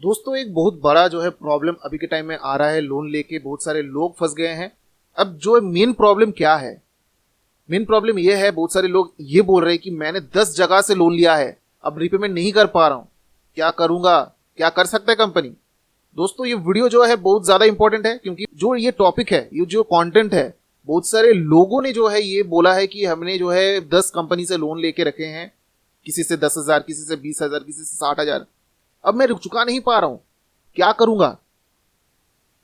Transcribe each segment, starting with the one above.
दोस्तों एक बहुत बड़ा जो है प्रॉब्लम अभी के टाइम में आ रहा है। लोन लेके बहुत सारे लोग फंस गए हैं। अब जो मेन प्रॉब्लम क्या है? मेन प्रॉब्लम ये है, बहुत सारे लोग ये बोल रहे हैं कि मैंने 10 जगह से लोन लिया है, अब रिपेमेंट नहीं कर पा रहा हूं, क्या करूंगा? क्या कर सकता है कंपनी? दोस्तों ये वीडियो जो है बहुत ज्यादा इंपॉर्टेंट है, क्योंकि जो ये टॉपिक है, ये जो कंटेंट है, बहुत सारे लोगों ने जो है ये बोला है कि हमने जो है 10 कंपनी से लोन लेके रखे हैं। किसी से 10,000, किसी से 20,000, किसी से 60,000। अब मैं रुक चुका नहीं पा रहा हूं, क्या करूंगा?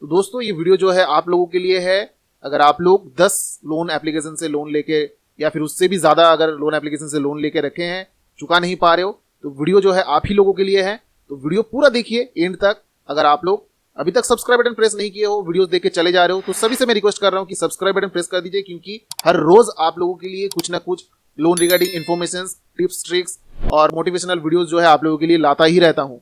तो दोस्तों ये वीडियो जो है आप लोगों के लिए है। अगर आप लोग 10 लोन एप्लीकेशन से लोन लेके, या फिर उससे भी ज्यादा अगर लोन एप्लीकेशन से लोन लेके रखे हैं, चुका नहीं पा रहे हो, तो वीडियो जो है आप ही लोगों के लिए है। तो वीडियो पूरा देखिए एंड तक। अगर आप लोग अभी तक सब्सक्राइब बटन प्रेस नहीं किए हो, वीडियोस देख के चले जा रहे हो, तो सभी से मैं रिक्वेस्ट कर रहा हूं कि सब्सक्राइब बटन प्रेस कर दीजिए, क्योंकि हर रोज आप लोगों के लिए कुछ ना कुछ loan regarding information, tips, tricks और मोटिवेशनल वीडियोस जो है आप लोगों के लिए लाता ही रहता हूं।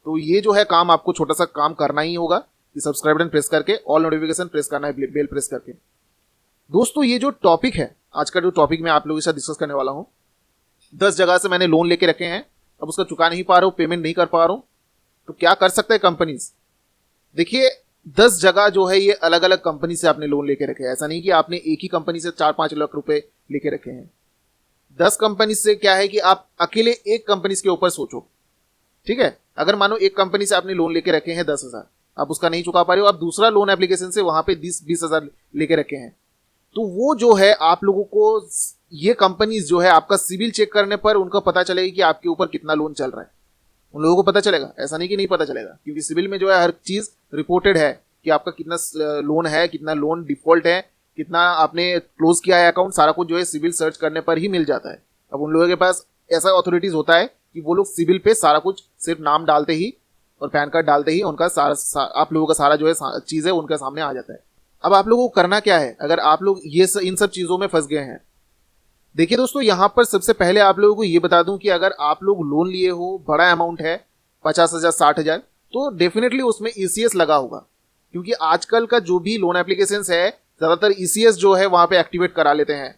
तो ये जो है काम आपको छोटा सा काम करना ही होगा कि सब्सक्राइब बटन प्रेस करके ऑल नोटिफिकेशन प्रेस करना है, बेल प्रेस करके। दोस्तों ये जो टॉपिक है, आज का जो टॉपिक मैं आप लोगों के साथ डिस्कस करने वाला हूं, 10 जगह से मैंने लोन लेके रखे हैं, अब उसका चुका नहीं पा रहा हूं, पेमेंट नहीं कर पा रहा हूं, तो क्या कर सकते हैं कंपनीज? देखिए 10 जगह जो है ये अलग अलग कंपनी से आपने लोन लेके रखे हैं। ऐसा नहीं कि आपने एक ही कंपनी से 4-5 लाख रुपए लेके रखे हैं। 10 कंपनी से क्या है कि आप अकेले एक कंपनी के ऊपर सोचो, ठीक है? अगर मानो एक कंपनी से आपने लोन लेके रखे हैं 10,000, आप उसका नहीं चुका पा रहे हो, आप दूसरा लोन एप्लीकेशन से वहां पे 20,000 लेके रखे हैं, तो वो जो है आप लोगों को, ये कंपनीज जो है आपका सिविल चेक करने पर उनका पता चलेगा कि आपके ऊपर कितना लोन चल रहा है। उन लोगों को पता चलेगा, ऐसा नहीं कि नहीं पता चलेगा, क्योंकि सिविल में जो है हर चीज रिपोर्टेड है कि आपका कितना लोन है, कितना लोन डिफॉल्ट है, कितना आपने क्लोज किया है अकाउंट, सारा कुछ जो है सिविल सर्च करने पर ही मिल जाता है। अब उन लोगों के पास ऐसा अथॉरिटीज होता है कि वो लोग सिविल पे सारा कुछ सिर्फ नाम डालते ही और पैन कार्ड डालते ही उनका आप लोगों का सारा जो है चीज है उनके सामने आ जाता है। अब आप लोगों को करना क्या है अगर आप लोग इन सब चीजों में फंस गए हैं? देखिए दोस्तों, यहां पर सबसे पहले आप लोगों को ये बता दूं कि अगर आप लोग लोन लिए हो, बड़ा अमाउंट है, 50,000, 60,000, तो डेफिनेटली उसमें ईसीएस लगा होगा, क्योंकि आजकल का जो भी लोन एप्लीकेशन है ज्यादातर ईसीएस जो है वहां पे एक्टिवेट करा लेते हैं।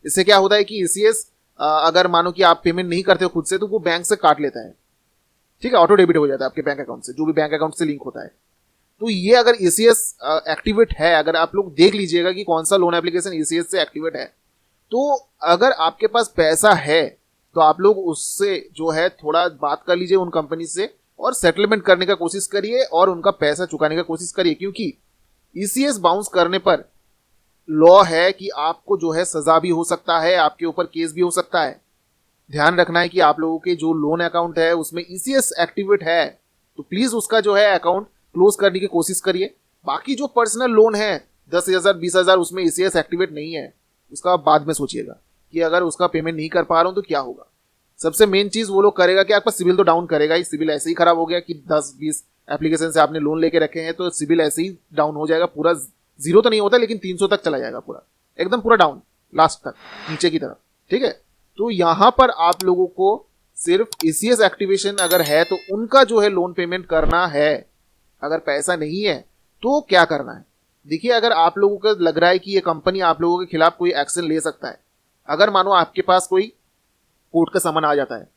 इससे क्या होता है कि ईसीएस अगर मानो कि आप पेमेंट नहीं करते हो खुद से, तो वो बैंक से काट लेता है, ठीक है? ऑटो डेबिट हो जाता है आपके बैंक अकाउंट से, जो भी बैंक अकाउंट से लिंक होता है। तो ये अगर ईसीएस एक्टिवेट है, अगर आप लोग देख लीजिएगा कि कौन सा लोन एप्लीकेशन ईसीएस से एक्टिवेट है, तो अगर आपके पास पैसा है तो आप लोग उससे जो है थोड़ा बात कर लीजिए उन कंपनी से, और सेटलमेंट करने का कोशिश करिए और उनका पैसा चुकाने का कोशिश करिए, क्योंकि ईसीएस बाउंस करने पर लॉ है कि आपको जो है सजा भी हो सकता है, आपके ऊपर केस भी हो सकता है। ध्यान रखना है कि आप लोगों के जो लोन अकाउंट है उसमें ईसीएस एक्टिवेट है, तो प्लीज उसका जो है अकाउंट क्लोज करने की कोशिश करिए। बाकी जो पर्सनल लोन है 10,000, 20,000, उसमें ईसीएस एक्टिवेट नहीं है, उसका बाद में सोचिएगा कि अगर उसका पेमेंट नहीं कर पा रहा हूं तो क्या होगा। सबसे मेन चीज वो लोग करेगा कि आपका सिविल तो डाउन करेगा ही। सिविल ऐसे ही खराब हो गया कि 10-20 एप्लीकेशन से आपने लोन लेके रखे हैं, तो सिविल ऐसे ही डाउन हो जाएगा पूरा। जीरो तो नहीं होता, लेकिन 300 तक चला जाएगा पूरा, एकदम पूरा डाउन, लास्ट तक, नीचे की तरफ, ठीक है? तो यहां पर आप लोगों को सिर्फ ईसीएस एक्टिवेशन अगर है तो उनका जो है लोन पेमेंट करना है। अगर पैसा नहीं है तो क्या करना है? देखिए, अगर आप लोगों को लग रहा है कि ये कंपनी आप लोगों के खिलाफ कोई एक्शन ले सकता है, अगर मानो आपके पास कोई कोर्ट का समन आ जाता है,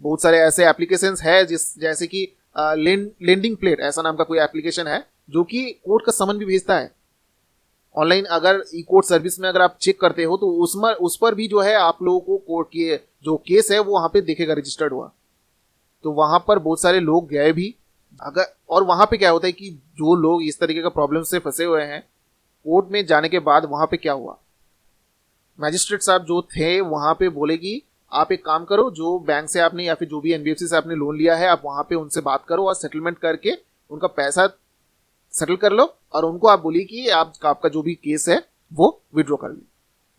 बहुत सारे ऐसे एप्लीकेशन है जैसे कि लेंडिंग प्लेट ऐसा नाम का कोई एप्लीकेशन है जो कि कोर्ट का समन भी भेजता है ऑनलाइन। अगर ई कोर्ट सर्विस में अगर आप चेक करते हो तो उस पर भी जो है आप लोगों को कोर्ट की जो केस है वो वहां पे देखेगा रजिस्टर्ड हुआ। तो वहां पर बहुत सारे लोग गए भी, अगर, और वहां पे क्या होता है कि जो लोग इस तरीके का प्रॉब्लम से फंसे हुए हैं, कोर्ट में जाने के बाद वहां पे क्या हुआ, मैजिस्ट्रेट साहब जो थे वहां पे बोले कि आप एक काम करो, जो बैंक से आपने या फिर जो भी एनबीएफसी से आपने लोन लिया है, आप वहां पे उनसे बात करो और सेटलमेंट करके उनका पैसा सेटल कर लो, और उनको आप बोलिए कि आपका जो भी केस है वो विड्रॉ कर लो।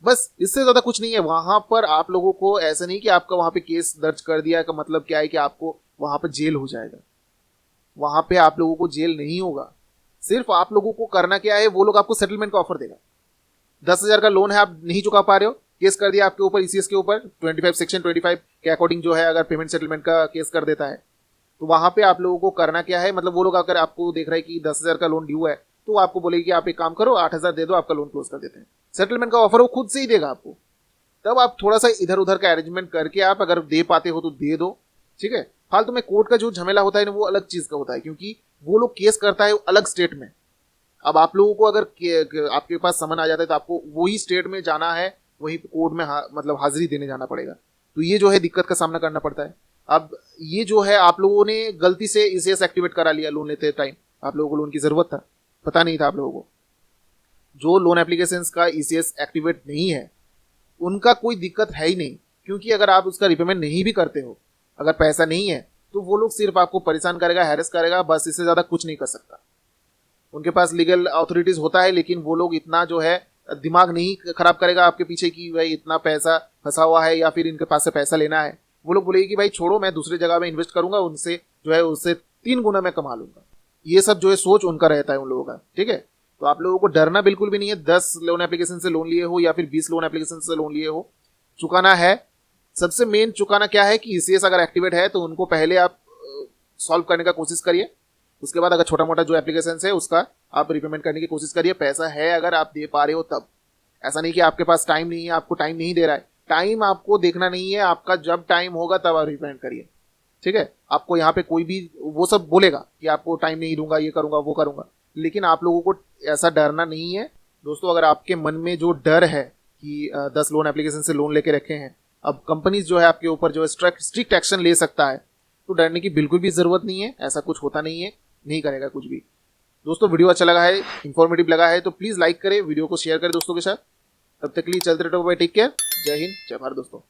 बस इससे ज्यादा कुछ नहीं है। वहां पर आप लोगों को ऐसा नहीं कि आपका वहां पे केस दर्ज कर दिया का मतलब क्या है कि आपको वहां पे जेल हो जाएगा। वहां पे आप लोगों को जेल नहीं होगा। सिर्फ आप लोगों को करना क्या है, वो लोग आपको सेटलमेंट का ऑफर देगा। 10,000 का लोन है, आप नहीं चुका पा रहे हो, केस कर दिया आपके ऊपर ईसीएस के ऊपर, 25 सेक्शन 25 के अकॉर्डिंग जो है अगर पेमेंट सेटलमेंट का केस कर देता है, तो वहां पे आप लोगों को करना क्या है, मतलब वो लोग अगर आपको देख रहे हैं कि 10,000 का लोन ड्यू है, तो आपको बोलेगी कि आप एक काम करो, 8,000 दे दो, आपका लोन क्लोज कर देते हैं। सेटलमेंट का ऑफर वो खुद से ही देगा आपको। तब आप थोड़ा सा इधर उधर का अरेंजमेंट करके आप अगर दे पाते हो तो दे दो, ठीक है? फालतू में कोर्ट का जो झमेला होता है ना वो अलग चीज का होता है, क्योंकि वो लोग केस करता है अलग स्टेट में। अब आप लोगों को अगर आपके पास समन आ जाता है तो आपको वही स्टेट में जाना है, वही कोर्ट में मतलब हाजिरी देने जाना पड़ेगा। तो ये जो है दिक्कत का सामना करना पड़ता है। अब ये जो है आप लोगों ने गलती से ईसीएस एक्टिवेट करा लिया लोन लेते टाइम, आप लोगों को लोन की जरूरत था, पता नहीं था आप लोगों को। जो लोन एप्लीकेशंस का ईसीएस एक्टिवेट नहीं है उनका कोई दिक्कत है ही नहीं, क्योंकि अगर आप उसका रिपेमेंट नहीं भी करते हो, अगर पैसा नहीं है तो वो लोग सिर्फ आपको परेशान करेगा, हैरेस करेगा, बस इससे ज्यादा कुछ नहीं कर सकता। उनके पास लीगल अथॉरिटीज होता है, लेकिन वो लोग इतना जो है दिमाग नहीं खराब करेगा आपके पीछे कि भाई इतना पैसा फंसा हुआ है या फिर इनके पास से पैसा लेना है। वो लोग बोलेगी कि भाई छोड़ो, मैं दूसरी जगह में इन्वेस्ट करूंगा, उनसे जो है उससे 3 गुना मैं कमा लूंगा। ये सब जो है सोच उनका रहता है उन लोगों का, ठीक है। तो आप लोगों को डरना बिल्कुल भी नहीं है। 10 लोन एप्लीकेशन से लोन लिए हो या फिर 20 लोन एप्लीकेशन से लोन लिए हो, चुकाना है। सबसे मेन चुकाना क्या है कि ईसीएस अगर एक्टिवेट है तो उनको पहले आप सॉल्व करने का कोशिश करिए। उसके बाद अगर छोटा मोटा जो एप्लीकेशन है उसका आप रिपेमेंट करने की कोशिश करिए। पैसा है अगर आप दे पा रहे हो तब, ऐसा नहीं कि आपके पास टाइम नहीं है, आपको टाइम नहीं दे रहा है। टाइम आपको देखना नहीं है, आपका जब टाइम होगा तब आप रिपेमेंट करिए, ठीक है। आपको यहाँ पे कोई भी वो सब बोलेगा कि आपको टाइम नहीं दूंगा, ये करूंगा वो करूंगा, लेकिन आप लोगों को ऐसा डरना नहीं है। दोस्तों अगर आपके मन में जो डर है कि 10 लोन एप्लीकेशन से लोन लेके रखे हैं, अब कंपनीज जो है आपके ऊपर जो है स्ट्रिक्ट एक्शन ले सकता है, तो डरने की बिल्कुल भी जरूरत नहीं है। ऐसा कुछ होता नहीं है, नहीं करेगा कुछ भी। दोस्तों वीडियो अच्छा लगा है, इंफॉर्मेटिव लगा है तो प्लीज लाइक करें, वीडियो को शेयर करें दोस्तों के साथ। तब तक के लिए चलते रहो भाई, टेक केयर, जय हिंद जय भारत दोस्तों।